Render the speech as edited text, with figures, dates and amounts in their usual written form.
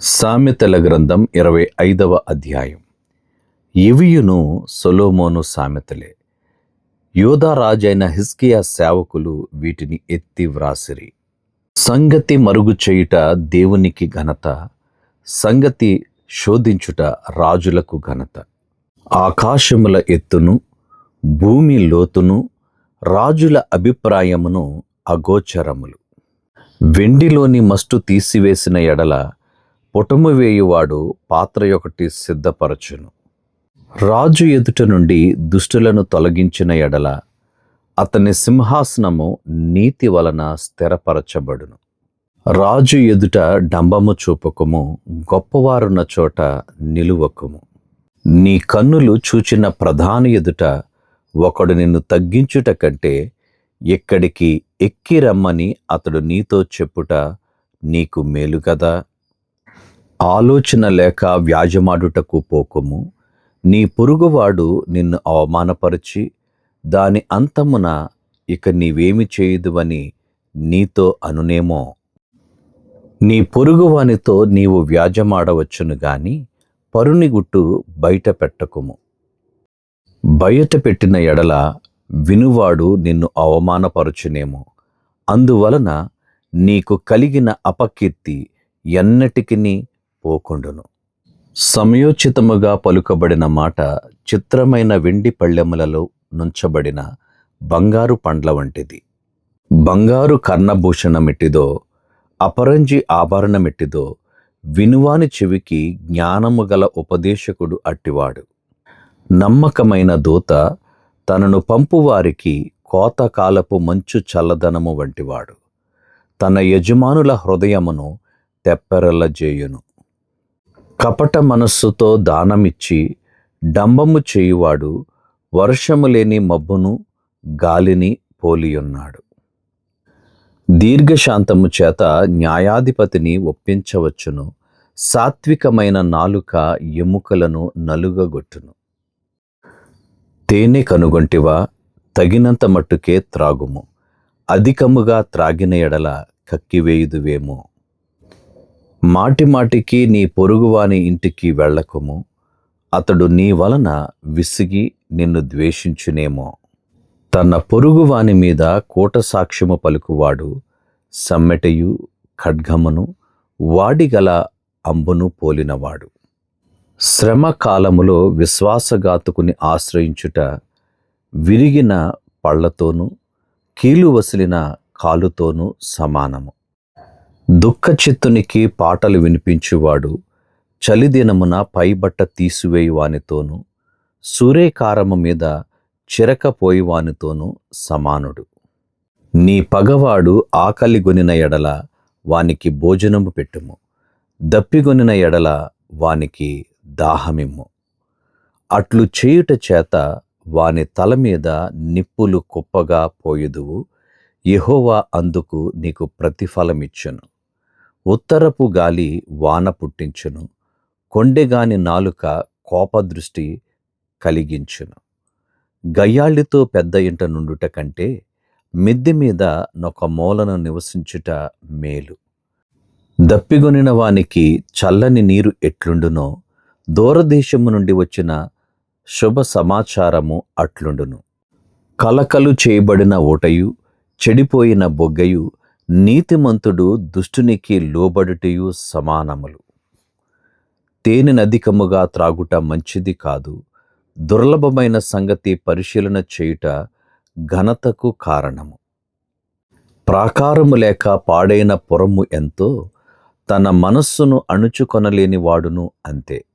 సామెతల గ్రంథం 25వ అధ్యాయం. ఇవియును సొలొమోను సామెతలే. యూదా రాజైన హిజ్కియా సేవకులు వీటిని ఎత్తి వ్రాసిరి. సంగతి మరుగు చేయుట దేవునికి ఘనత, సంగతి శోధించుట రాజులకు ఘనత. ఆకాశముల ఎత్తును, భూమి లోతును, రాజుల అభిప్రాయమును అగోచరములు. వెండిలోని మస్టు తీసివేసిన ఎడల పుటము వేయువాడు పాత్ర ఒకటి సిద్ధపరచును. రాజు ఎదుట నుండి దుష్టులను తొలగించిన ఎడల అతని సింహాసనము నీతి వలన స్థిరపరచబడును. రాజు ఎదుట డంబము చూపకము, గొప్పవారున్న చోట నిలువకము. నీ కన్నులు చూచిన ప్రధాని ఎదుట ఒకడు నిన్ను తగ్గించుట కంటే ఇక్కడికి ఎక్కి రమ్మని అతడు నీతో చెప్పుట నీకు మేలు కదా. ఆలోచన లేక వ్యాజమాడుటకు పోకుము. నీ పొరుగువాడు నిన్ను అవమానపరిచి దాని అంతమున ఇక నీవేమి చేయుదువని నీతో అనునేమో. నీ పొరుగువానితో నీవు వ్యాజమాడవచ్చును గాని పరుని గుట్టు బయట పెట్టకుము. బయట పెట్టిన ఎడల వినువాడు నిన్ను అవమానపరచునేమో. అందువలన నీకు కలిగిన అపకీర్తి ఎన్నటికిని పోకుండును. సమయోచితముగా పలుకబడిన మాట చిత్రమైన వెండి పళ్ళెములలో నుంచబడిన బంగారు పండ్ల వంటిది. బంగారు కర్ణభూషణమెట్టిదో, అపరంజి ఆభరణమెట్టిదో వినువాని చెవికి జ్ఞానము గల ఉపదేశకుడు అట్టివాడు. నమ్మకమైన దూత తనను పంపువారికి కోతకాలపు మంచు చల్లదనము వంటివాడు. తన యజమానుల హృదయమును తెప్పెరలజేయును. కపట మనస్సుతో దానమిచ్చి డంబము చేయువాడు వర్షము లేని మబ్బును గాలిని పోలియున్నాడు. దీర్ఘశాంతము చేత న్యాయాధిపతిని ఒప్పించవచ్చును. సాత్వికమైన నాలుక ఎముకలను నలుగగొట్టును. తేనె కనుగొంటివా, తగినంత మట్టుకే త్రాగుము. అధికముగా త్రాగిన ఎడల కక్కివేయుదువేమో. మాటిమాటికి నీ పొరుగువాని ఇంటికి వెళ్ళకుము. అతడు నీ వలన విసిగి నిన్ను ద్వేషించునేమో. తన పొరుగువాని మీద కూట సాక్ష్యము పలుకువాడు సమ్మెటయు ఖడ్గమును వాడిగల అంబును పోలినవాడు. శ్రమ కాలములో విశ్వాసఘాతుకుని ఆశ్రయించుట విరిగిన పళ్లతోనూ కీలు వసిలిన కాలుతోనూ సమానము. దుఃఖచిత్తునికి పాటలు వినిపించువాడు చలిదినమున పైబట్ట తీసివేయువానితోనూ సూరేకారము మీద చిరకపోయివానితోనూ సమానుడు. నీ పగవాడు ఆకలిగొనిన ఎడల వానికి భోజనము పెట్టుము. దప్పిగొనిన ఎడల వానికి దాహమిమ్ము. అట్లు చేయుట చేత వాని తల మీద నిప్పులు కుప్పగా పోయుదువు. యెహోవా అందుకు నీకు ప్రతిఫలమిచ్చును. ఉత్తరపు గాలి వాన పుట్టించును. కొండెగాని నాలుక కోపదృష్టి కలిగించును. గయ్యాళితో పెద్ద ఇంట నుండుట కంటే మిద్దె మీద నొక మూలను నివసించుట మేలు. దప్పిగొనిన వానికి చల్లని నీరు ఎట్లుండునో దూరదేశము నుండి వచ్చిన శుభ సమాచారము అట్లుండును. కలకలు చేయబడిన ఊటయు చెడిపోయిన బొగ్గయు నీతిమంతుడు దుష్టునికి లోబడుటయు సమానములు. తేనెనధికముగా త్రాగుట మంచిది కాదు. దుర్లభమైన సంగతి పరిశీలన చేయుట ఘనతకు కారణము. ప్రాకారము లేక పాడైన పురము ఎంతో, తన మనస్సును అణుచుకొనలేని వాడును అంతే.